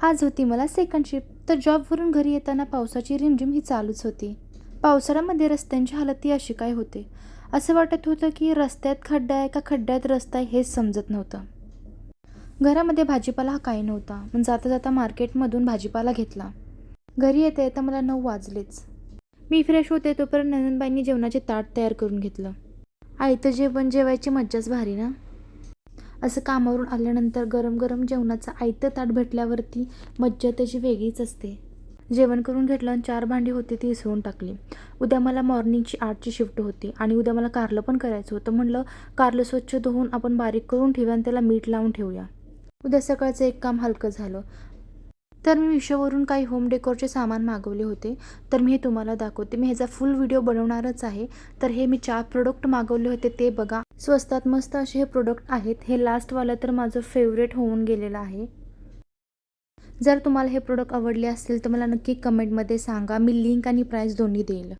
आज होती मला सेकंड शिफ्ट, तर जॉबवरून घरी येताना पावसाची रिमझिम ही चालूच होती. पावसाळ्यामध्ये रस्त्यांची हालत ही अशी काय होते. असं वाटत होतं की रस्त्यात खड्डा आहे का खड्ड्यात रस्ता आहे हेच समजत नव्हतं. घरामध्ये भाजीपाला हा काही नव्हता, पण जाता जाता मार्केटमधून भाजीपाला घेतला. घरी येता येता मला 9 वाजलेच. मी फ्रेश होते तोपर्यंत नंदनबाईंनी जेवणाचे ताट तयार करून घेतलं. आयतं जेवण जेवायची मज्जाच भारी ना. असं कामावरून आल्यानंतर गरम गरम जेवणाचं आयतं ताट भेटल्यावरती मज्जा त्याची वेगळीच असते. जेवण करून घेतलं आणि 4 भांडी होती ती विसरून टाकली. उद्या मला मॉर्निंगची 8ची शिफ्ट होती आणि उद्या मला कारलं पण करायचं होतं. म्हणलं कारलं स्वच्छ धुवून आपण बारीक करून ठेवूया आणि त्याला मीठ लावून ठेवूया. उद्या सकाळचं एक काम हलकं झालं. तर मी मिशोवरून काही होम डेकोरचे सामान मागवले होते, तर मी हे तुम्हाला दाखवते. मी ह्याचा फुल व्हिडिओ बनवणारच आहे. तर हे मी 4 प्रोडक्ट मागवले होते ते बघा. स्वस्तात मस्त असे हे प्रोडक्ट आहेत. हे लास्टवालं तर माझं फेवरेट होऊन गेलेलं आहे. जर तुम्हाला हे प्रोडक्ट आवडले असतील तर मला नक्की कमेंटमध्ये सांगा. मी लिंक आणि प्राईस दोन्ही देईल.